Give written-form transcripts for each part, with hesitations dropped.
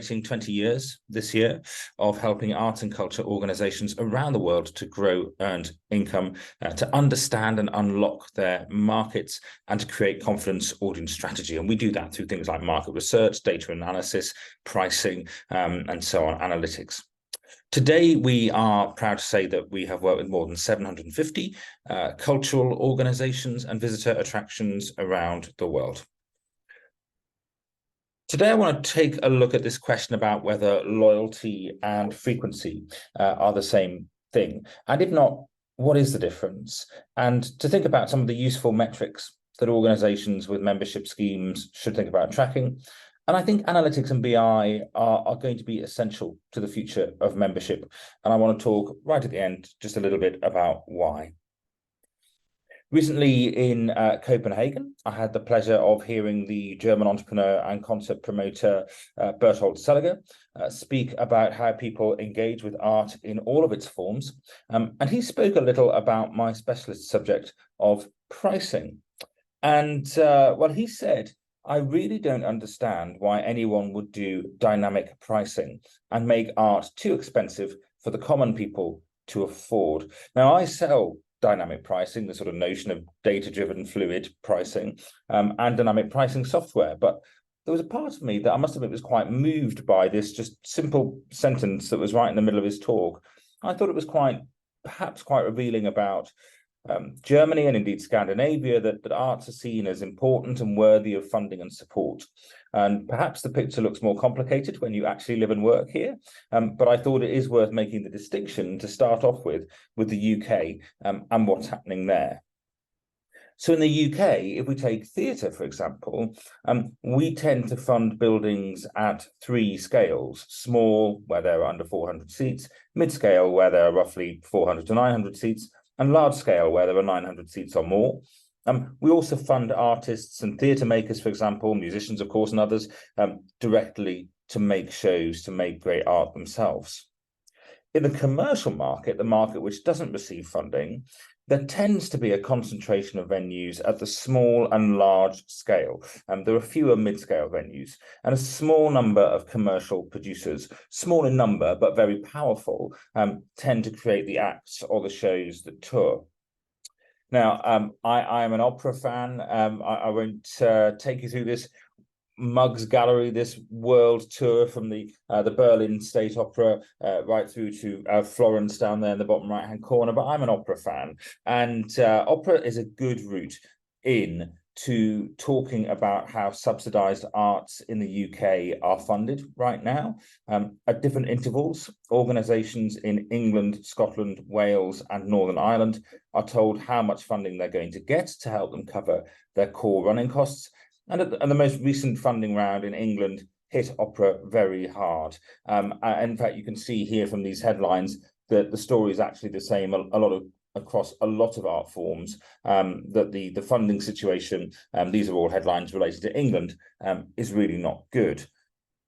20 years this year of helping arts and culture organizations around the world to grow earned income, to understand and unlock their markets, and to create confidence audience strategy. And we do that through things like market research, data analysis, pricing, and so on, analytics. Today, we are proud to say that we have worked with more than 750 cultural organizations and visitor attractions around the world. Today, I want to take a look at this question about whether loyalty and frequency are the same thing. And if not, what is the difference? And to think about some of the useful metrics that organizations with membership schemes should think about tracking. And I think analytics and BI are going to be essential to the future of membership. And I want to talk right at the end just a little bit about why. Recently in Copenhagen, I had the pleasure of hearing the German entrepreneur and concept promoter Berthold Seliger speak about how people engage with art in all of its forms. And he spoke a little about my specialist subject of pricing. And well, he said, I really don't understand why anyone would do dynamic pricing and make art too expensive for the common people to afford. Now, I sell dynamic pricing, the sort of notion of data-driven fluid pricing, and dynamic pricing software. But there was a part of me that I must admit was quite moved by this just simple sentence that was right in the middle of his talk. I thought it was perhaps quite revealing about Germany and indeed Scandinavia, that arts are seen as important and worthy of funding and support. And perhaps the picture looks more complicated when you actually live and work here. But I thought it is worth making the distinction to start off with the UK and what's happening there. So in the UK, if we take theatre, for example, we tend to fund buildings at 3 scales: small, where there are under 400 seats, mid-scale, where there are roughly 400 to 900 seats, and large scale, where there are 900 seats or more. We also fund artists and theatre makers, for example, musicians, of course, and others, directly to make shows, to make great art themselves. In the commercial market, the market which doesn't receive funding, there tends to be a concentration of venues at the small and large scale. There are fewer mid-scale venues and a small number of commercial producers, small in number but very powerful, tend to create the acts or the shows that tour. Now, I am an opera fan. I won't take you through this Mugs Gallery, this world tour from the Berlin State Opera right through to Florence down there in the bottom right-hand corner, but I'm an opera fan. And opera is a good route in to talking about how subsidised arts in the UK are funded right now. At different intervals, organisations in England, Scotland, Wales and Northern Ireland are told how much funding they're going to get to help them cover their core running costs. And the most recent funding round in England hit opera very hard. In fact, you can see here from these headlines that the story is actually the same across a lot of art forms, that the funding situation, these are all headlines related to England, is really not good.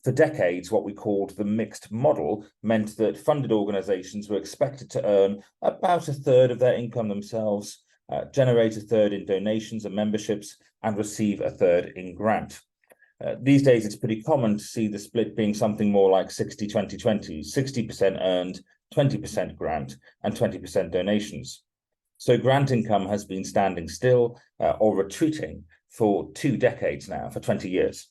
For decades, what we called the mixed model meant that funded organisations were expected to earn about a third of their income themselves, generate a third in donations and memberships, and receive a third in grant. These days, it's pretty common to see the split being something more like 60-20-20, 60% earned, 20% grant, and 20% donations. So grant income has been standing still or retreating for 2 decades now, for 20 years.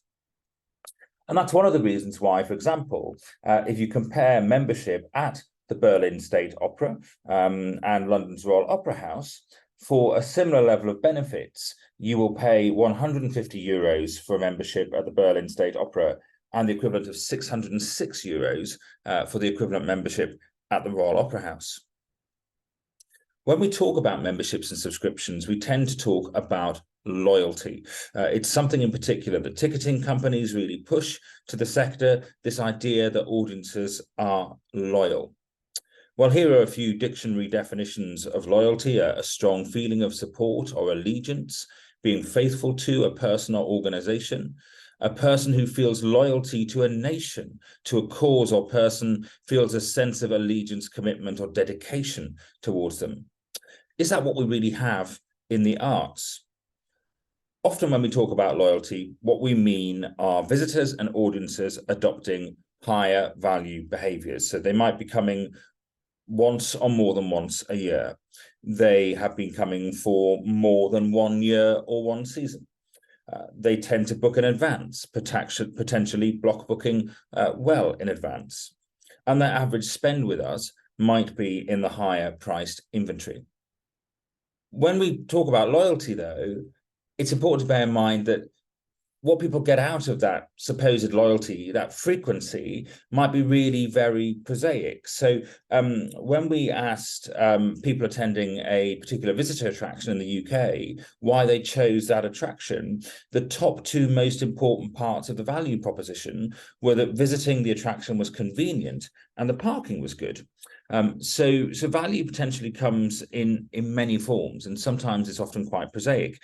And that's one of the reasons why, for example, if you compare membership at the Berlin State Opera and London's Royal Opera House, for a similar level of benefits, you will pay 150 euros for a membership at the Berlin State Opera and the equivalent of 606 euros for the equivalent membership at the Royal Opera House. When we talk about memberships and subscriptions, we tend to talk about loyalty. It's something in particular that ticketing companies really push to the sector, this idea that audiences are loyal. Well, here are a few dictionary definitions of loyalty: a strong feeling of support or allegiance, being faithful to a person or organization, a person who feels loyalty to a nation, to a cause or person, feels a sense of allegiance, commitment, or dedication towards them. Is that what we really have in the arts? Often when we talk about loyalty, what we mean are visitors and audiences adopting higher value behaviors. So they might be coming once or more than once a year. They have been coming for more than 1 year or one season. They tend to book in advance, potentially block booking well in advance. And their average spend with us might be in the higher priced inventory. When we talk about loyalty, though, it's important to bear in mind that what people get out of that supposed loyalty, that frequency, might be really very prosaic. So when we asked people attending a particular visitor attraction in the UK why they chose that attraction, the top two most important parts of the value proposition were that visiting the attraction was convenient and the parking was good. So value potentially comes in many forms, and sometimes it's often quite prosaic.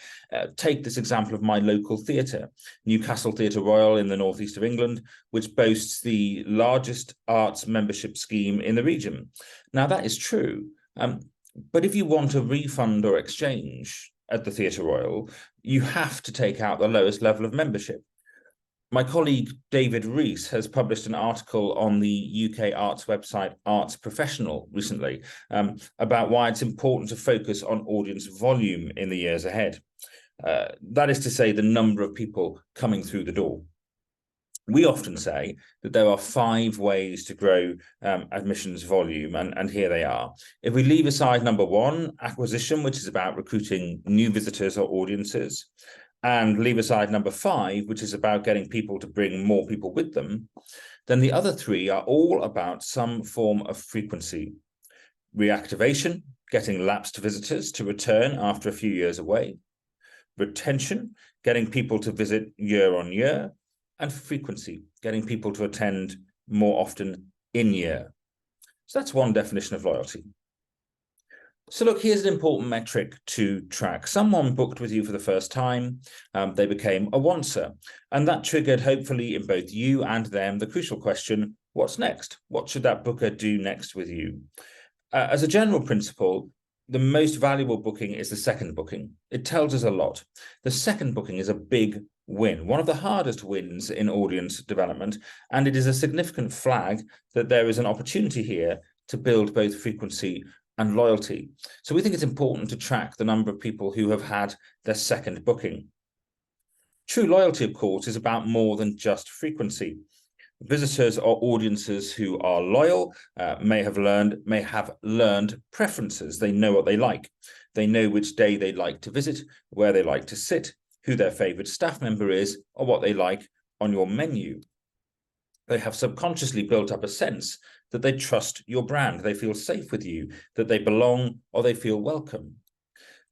Take this example of my local theatre, Newcastle Theatre Royal in the northeast of England, which boasts the largest arts membership scheme in the region. Now, that is true, but if you want a refund or exchange at the Theatre Royal, you have to take out the lowest level of membership. My colleague David Rees has published an article on the UK arts website Arts Professional recently about why it's important to focus on audience volume in the years ahead. That is to say, the number of people coming through the door. We often say that there are 5 ways to grow admissions volume, and here they are. If we leave aside number 1, acquisition, which is about recruiting new visitors or audiences, and leave aside number 5, which is about getting people to bring more people with them, then the other 3 are all about some form of frequency. Reactivation, getting lapsed visitors to return after a few years away. Retention, getting people to visit year on year. And frequency, getting people to attend more often in year. So that's one definition of loyalty. So look, here's an important metric to track. Someone booked with you for the first time, they became a oncer, and that triggered, hopefully, in both you and them, the crucial question, what's next? What should that booker do next with you? As a general principle, the most valuable booking is the second booking. It tells us a lot. The second booking is a big win, one of the hardest wins in audience development, and it is a significant flag that there is an opportunity here to build both frequency and loyalty. So we think it's important to track the number of people who have had their second booking. True loyalty, of course, is about more than just frequency. Visitors or audiences who are loyal may have learned preferences. They know what they like. They know which day they like to visit, where they like to sit, who their favorite staff member is, or what they like on your menu. They have subconsciously built up a sense that they trust your brand, they feel safe with you, that they belong, or they feel welcome.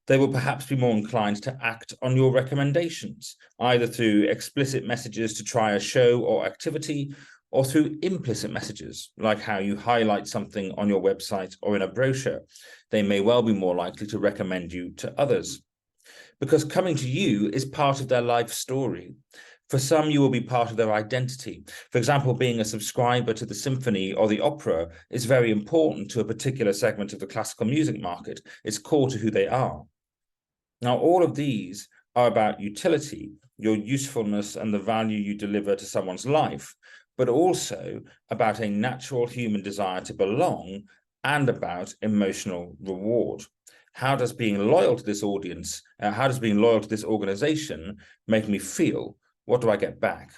They will perhaps be more inclined to act on your recommendations, either through explicit messages to try a show or activity, or through implicit messages, like how you highlight something on your website or in a brochure. They may well be more likely to recommend you to others, because coming to you is part of their life story. For some, you will be part of their identity. For example, being a subscriber to the symphony or the opera is very important to a particular segment of the classical music market. It's core to who they are. Now, all of these are about utility, your usefulness and the value you deliver to someone's life, but also about a natural human desire to belong and about emotional reward. How does being loyal to this audience, how does being loyal to this organization make me feel? What do I get back?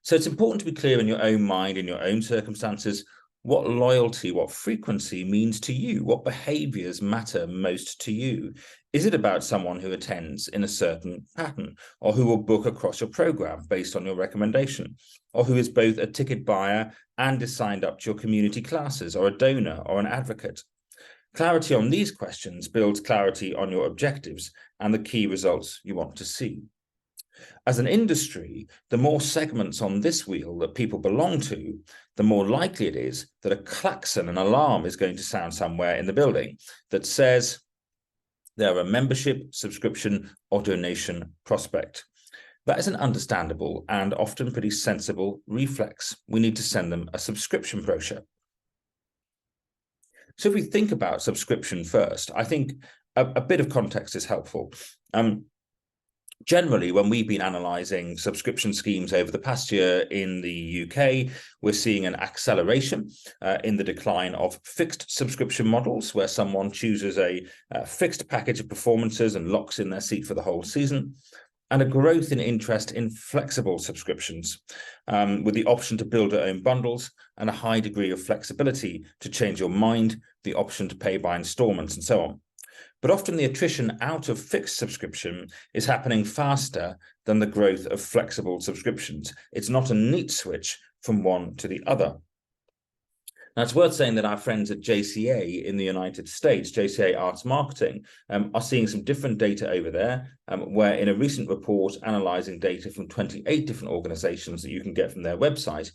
So it's important to be clear in your own mind, in your own circumstances, what loyalty, what frequency means to you, what behaviors matter most to you. Is it about someone who attends in a certain pattern, or who will book across your program based on your recommendation, or who is both a ticket buyer and is signed up to your community classes, or a donor or an advocate? Clarity on these questions builds clarity on your objectives and the key results you want to see. As an industry, the more segments on this wheel that people belong to, the more likely it is that a klaxon, an alarm, is going to sound somewhere in the building that says they're a membership, subscription, or donation prospect. That is an understandable and often pretty sensible reflex. We need to send them a subscription brochure. So if we think about subscription first, I think a bit of context is helpful. Generally, when we've been analysing subscription schemes over the past year in the UK, we're seeing an acceleration in the decline of fixed subscription models, where someone chooses a fixed package of performances and locks in their seat for the whole season, and a growth in interest in flexible subscriptions, with the option to build your own bundles and a high degree of flexibility to change your mind, the option to pay by installments, and so on. But often the attrition out of fixed subscription is happening faster than the growth of flexible subscriptions. It's not a neat switch from one to the other. Now, it's worth saying that our friends at JCA in the United States, JCA Arts Marketing, are seeing some different data over there, where in a recent report analysing data from 28 different organisations that you can get from their website,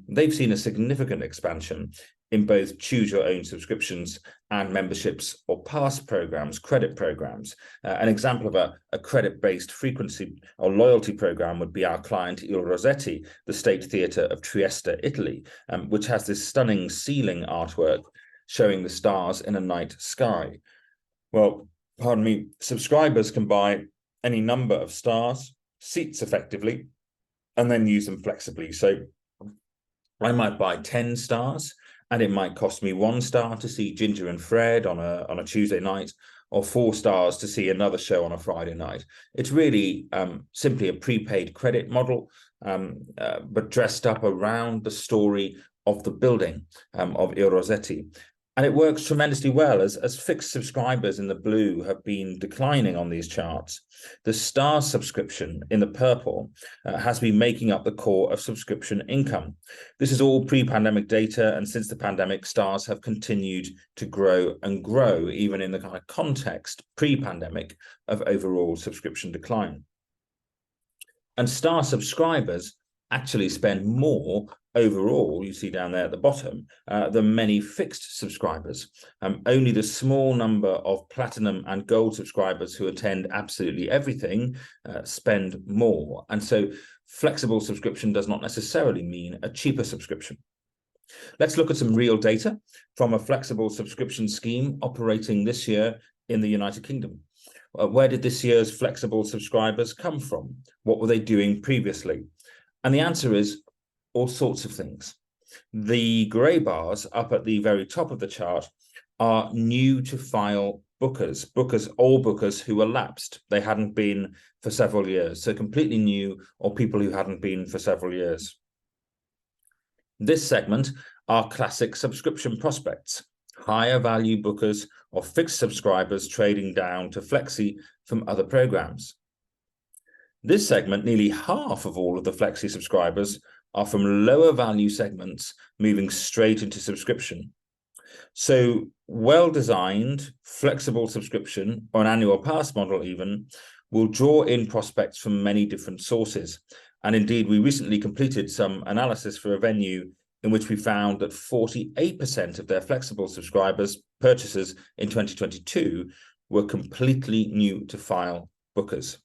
they've seen a significant expansion in both choose your own subscriptions and memberships or pass programs, credit programs. An example of a credit-based frequency or loyalty program would be our client Il Rossetti, the State Theatre of Trieste, Italy, which has this stunning ceiling artwork showing the stars in a night sky. Well, pardon me, subscribers can buy any number of stars, seats effectively, and then use them flexibly. So I might buy 10 stars, and it might cost me 1 star to see Ginger and Fred on a Tuesday night, or 4 stars to see another show on a Friday night. It's really simply a prepaid credit model, but dressed up around the story of the building of Il Rossetti. And it works tremendously well as fixed subscribers in the blue have been declining on these charts. The star subscription in the purple has been making up the core of subscription income. This is all pre-pandemic data, and since the pandemic, stars have continued to grow and grow, even in the kind of context pre-pandemic of overall subscription decline. And star subscribers actually spend more overall, you see down there at the bottom, than many fixed subscribers. Only the small number of platinum and gold subscribers who attend absolutely everything spend more. And so flexible subscription does not necessarily mean a cheaper subscription. Let's look at some real data from a flexible subscription scheme operating this year in the United Kingdom. Where did this year's flexible subscribers come from? What were they doing previously? And the answer is all sorts of things. The grey bars up at the very top of the chart are new to file bookers, all bookers who were lapsed. They hadn't been for several years, so completely new, or people who hadn't been for several years. This segment are classic subscription prospects, higher value bookers or fixed subscribers trading down to Flexi from other programs. This segment, nearly half of all of the Flexi subscribers are from lower value segments moving straight into subscription. So well-designed, flexible subscription, or an annual pass model even, will draw in prospects from many different sources. And indeed, we recently completed some analysis for a venue in which we found that 48% of their flexible subscribers purchases in 2022 were completely new to file bookers.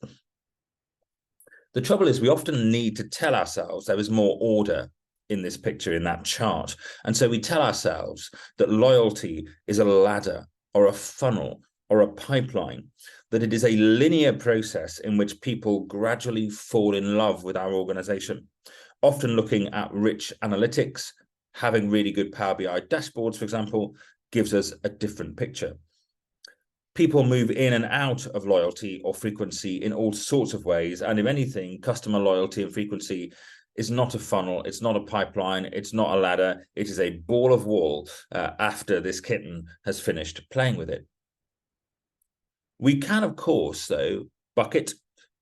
The trouble is we often need to tell ourselves there is more order in this picture, in that chart. And so we tell ourselves that loyalty is a ladder or a funnel or a pipeline, that it is a linear process in which people gradually fall in love with our organization, often looking at rich analytics. Having really good Power BI dashboards, for example, gives us a different picture. People move in and out of loyalty or frequency in all sorts of ways. And if anything, customer loyalty and frequency is not a funnel, it's not a pipeline, it's not a ladder, it is a ball of wool after this kitten has finished playing with it. We can, of course, though, bucket,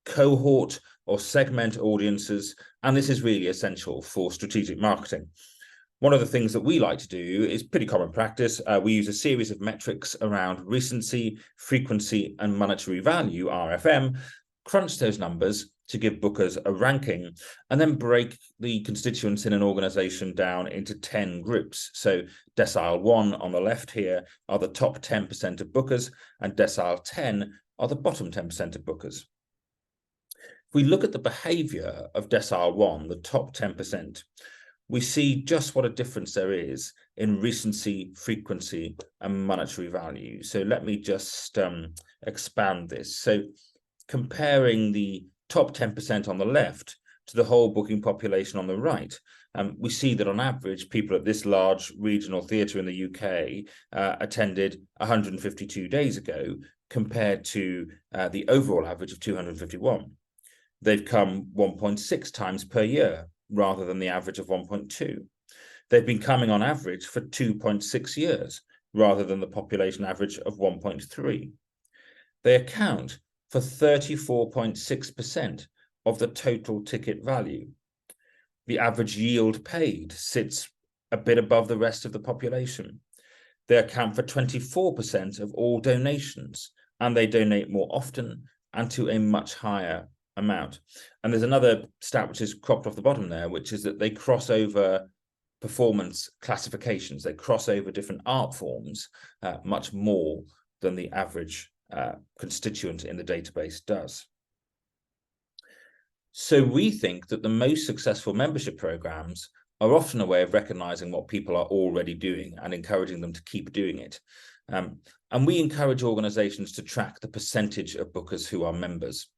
cohort, or segment audiences, and this is really essential for strategic marketing. One of the things that we like to do is pretty common practice. We use a series of metrics around recency, frequency, and monetary value, RFM, crunch those numbers to give bookers a ranking, and then break the constituents in an organization down into 10 groups. So decile 1 on the left here are the top 10% of bookers, and decile 10 are the bottom 10% of bookers. If we look at the behavior of decile 1, the top 10%, we see just what a difference there is in recency, frequency, and monetary value. So let me just expand this. So comparing the top 10% on the left to the whole booking population on the right, we see that on average, people at this large regional theatre in the UK attended 152 days ago, compared to the overall average of 251. They've come 1.6 times per year, rather than the average of 1.2. They've been coming on average for 2.6 years, rather than the population average of 1.3. They account for 34.6% of the total ticket value. The average yield paid sits a bit above the rest of the population. They account for 24% of all donations, and they donate more often and to a much higher amount. And there's another stat which is cropped off the bottom there, which is that they cross over performance classifications. They cross over different art forms much more than the average constituent in the database does. So we think that the most successful membership programs are often a way of recognizing what people are already doing and encouraging them to keep doing it. And we encourage organizations to track the percentage of bookers who are members.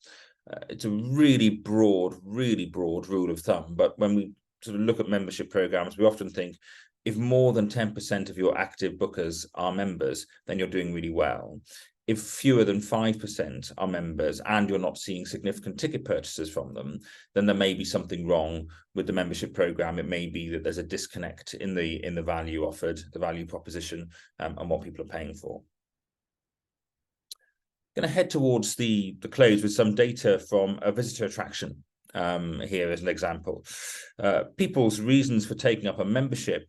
It's a really broad rule of thumb, but when we sort of look at membership programs, we often think if more than 10% of your active bookers are members, then you're doing really well. If fewer than 5% are members and you're not seeing significant ticket purchases from them, then there may be something wrong with the membership program. It may be that there's a disconnect in the value offered, the value proposition, and what people are paying for. I'm going to head towards the close with some data from a visitor attraction here as an example. People's reasons for taking up a membership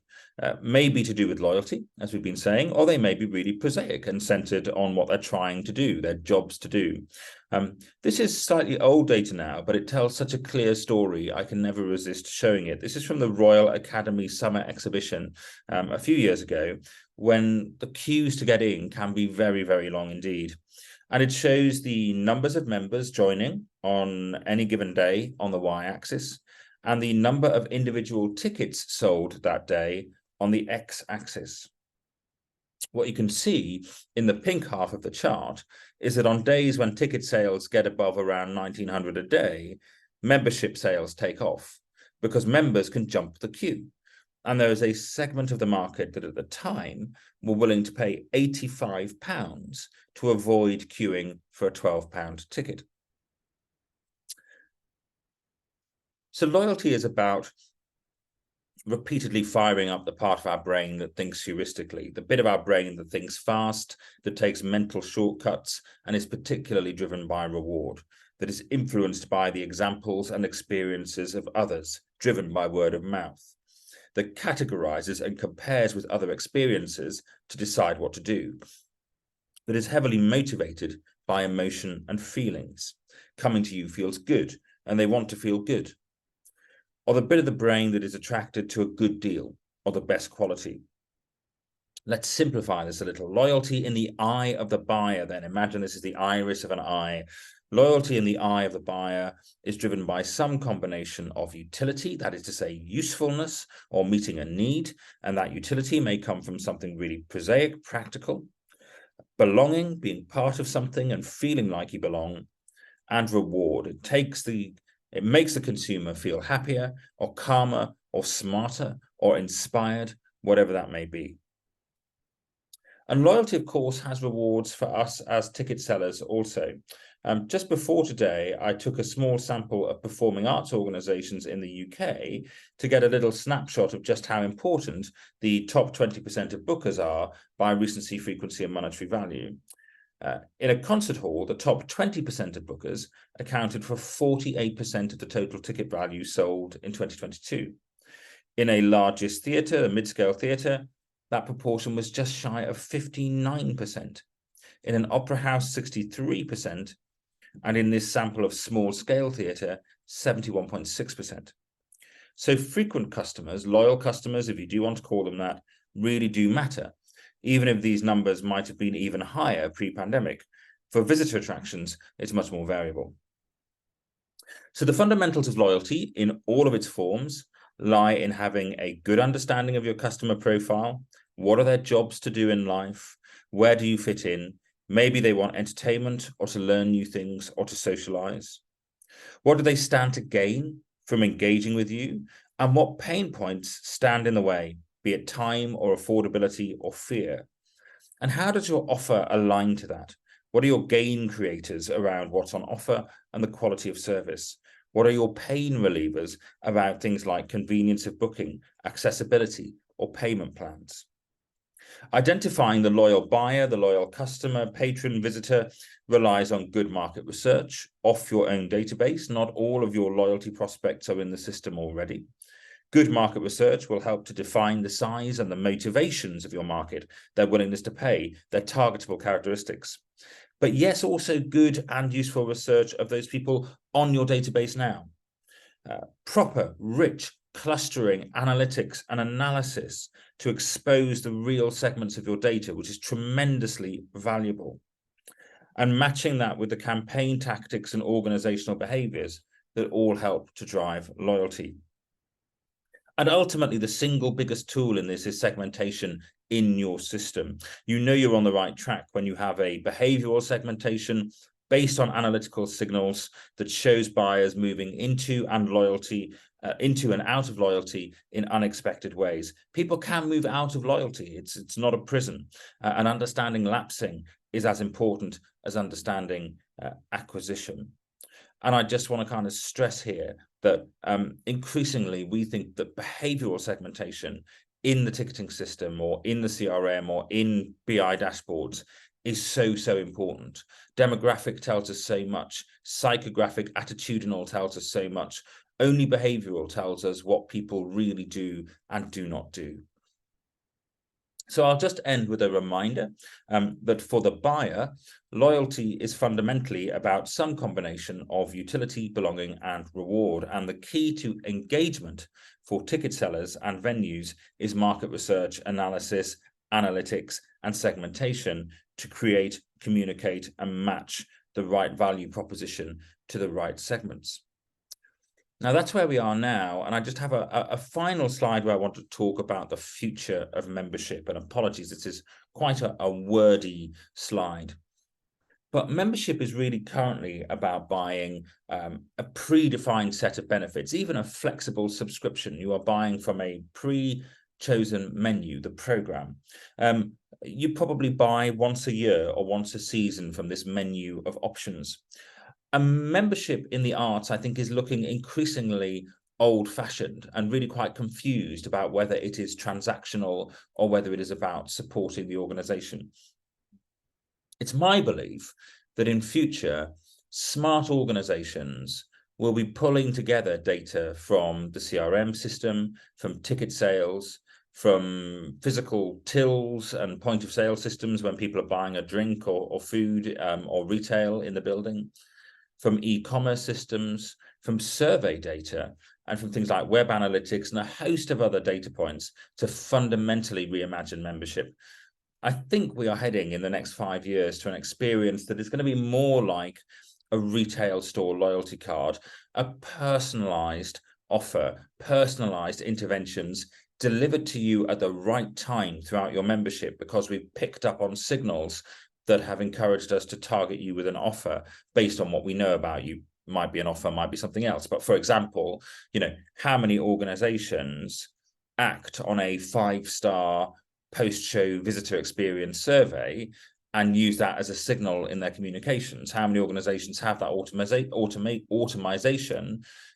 may be to do with loyalty, as we've been saying, or they may be really prosaic and centered on what they're trying to do, their jobs to do. This is slightly old data now, but it tells such a clear story, I can never resist showing it. This is from the Royal Academy Summer Exhibition a few years ago, when the queues to get in can be very, very long indeed. And it shows the numbers of members joining on any given day on the y-axis, and the number of individual tickets sold that day on the x-axis. What you can see in the pink half of the chart is that on days when ticket sales get above around 1,900 a day, membership sales take off because members can jump the queue. And there is a segment of the market that at the time were willing to pay £85 to avoid queuing for a £12 ticket. So loyalty is about repeatedly firing up the part of our brain that thinks heuristically, the bit of our brain that thinks fast, that takes mental shortcuts, and is particularly driven by reward, that is influenced by the examples and experiences of others, driven by word of mouth, that categorizes and compares with other experiences to decide what to do, that is heavily motivated by emotion and feelings. Coming to you feels good, and they want to feel good. Or the bit of the brain that is attracted to a good deal or the best quality. Let's simplify this a little. Loyalty in the eye of the buyer, then. Imagine this is the iris of an eye. Loyalty in the eye of the buyer is driven by some combination of utility, that is to say usefulness or meeting a need, and that utility may come from something really prosaic, practical, belonging, being part of something and feeling like you belong, and reward. It makes the consumer feel happier or calmer or smarter or inspired, whatever that may be. And loyalty, of course, has rewards for us as ticket sellers also. Just before today, I took a small sample of performing arts organisations in the UK to get a little snapshot of just how important the top 20% of bookers are by recency, frequency and monetary value. In a concert hall, the top 20% of bookers accounted for 48% of the total ticket value sold in 2022. In a largest theatre, a mid-scale theatre, that proportion was just shy of 59%. In an opera house, 63%, and in this sample of small-scale theatre, 71.6%. So frequent customers, loyal customers, if you do want to call them that, really do matter, even if these numbers might have been even higher pre-pandemic. For visitor attractions, it's much more variable. So the fundamentals of loyalty in all of its forms lie in having a good understanding of your customer profile. What are their jobs to do in life? Where do you fit in? Maybe they want entertainment or to learn new things or to socialize. What do they stand to gain from engaging with you? And what pain points stand in the way, be it time or affordability or fear? And how does your offer align to that? What are your gain creators around what's on offer and the quality of service? What are your pain relievers about things like convenience of booking, accessibility, or payment plans? Identifying the loyal buyer, the loyal customer, patron, visitor relies on good market research off your own database. Not all of your loyalty prospects are in the system already. Good market research will help to define the size and the motivations of your market, their willingness to pay, their targetable characteristics. But yes, also good and useful research of those people on your database now. Proper, rich clustering, analytics, and analysis to expose the real segments of your data, which is tremendously valuable. And matching that with the campaign tactics and organizational behaviors that all help to drive loyalty. And ultimately, the single biggest tool in this is segmentation in your system. You know you're on the right track when you have a behavioral segmentation based on analytical signals that shows buyers moving into and out of loyalty in unexpected ways. People can move out of loyalty. It's not a prison. And understanding lapsing is as important as understanding acquisition. And I just want to kind of stress here that increasingly we think that behavioral segmentation in the ticketing system or in the CRM or in BI dashboards is so important. Demographic tells us so much. Psychographic, attitudinal tells us so much. Only behavioral tells us what people really do and do not do. So I'll just end with a reminder that for the buyer, loyalty is fundamentally about some combination of utility, belonging, and reward. And the key to engagement for ticket sellers and venues is market research, analysis, analytics, and segmentation to create, communicate, and match the right value proposition to the right segments. Now that's where we are now, and I just have a final slide where I want to talk about the future of membership. And apologies, this is quite a wordy slide. But membership is really currently about buying a predefined set of benefits, even a flexible subscription. You are buying from a pre-chosen menu, the program. You probably buy once a year or once a season from this menu of options. A membership in the arts, I think, is looking increasingly old-fashioned and really quite confused about whether it is transactional or whether it is about supporting the organization. It's my belief that in future, smart organizations will be pulling together data from the CRM system, from ticket sales, from physical tills and point of sale systems when people are buying a drink or food or retail in the building, from e-commerce systems, from survey data, and from things like web analytics and a host of other data points to fundamentally reimagine membership. I think we are heading in the next 5 years to an experience that is going to be more like a retail store loyalty card, a personalized offer, personalized interventions delivered to you at the right time throughout your membership, because we've picked up on signals that have encouraged us to target you with an offer based on what we know about you. Might be an offer, might be something else. But for example, how many organizations act on a 5-star post-show visitor experience survey and use that as a signal in their communications? How many organizations have that automation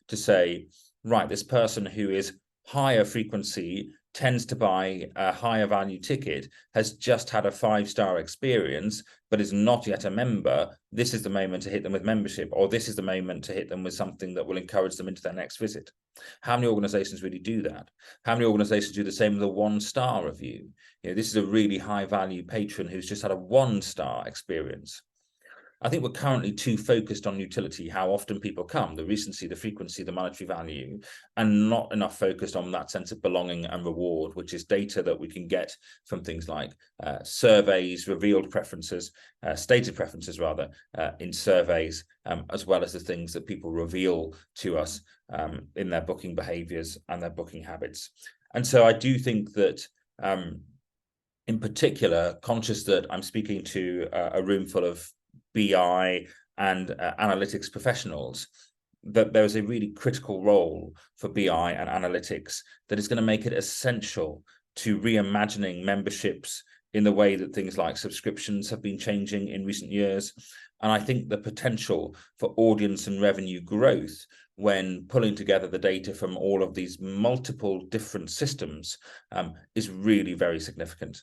to say, right, this person who is higher frequency tends to buy a higher value ticket, has just had a 5-star experience, but is not yet a member. This is the moment to hit them with membership, or this is the moment to hit them with something that will encourage them into their next visit. How many organizations really do that? How many organizations do the same with a 1-star review? This is a really high value patron who's just had a 1-star experience. I think we're currently too focused on utility, how often people come, the recency, the frequency, the monetary value, and not enough focused on that sense of belonging and reward, which is data that we can get from things like surveys, revealed preferences, stated preferences rather, in surveys, as well as the things that people reveal to us in their booking behaviors and their booking habits. And so I do think that in particular, conscious that I'm speaking to a room full of BI and analytics professionals, that there is a really critical role for BI and analytics that is going to make it essential to reimagining memberships in the way that things like subscriptions have been changing in recent years. And I think the potential for audience and revenue growth when pulling together the data from all of these multiple different systems is really very significant.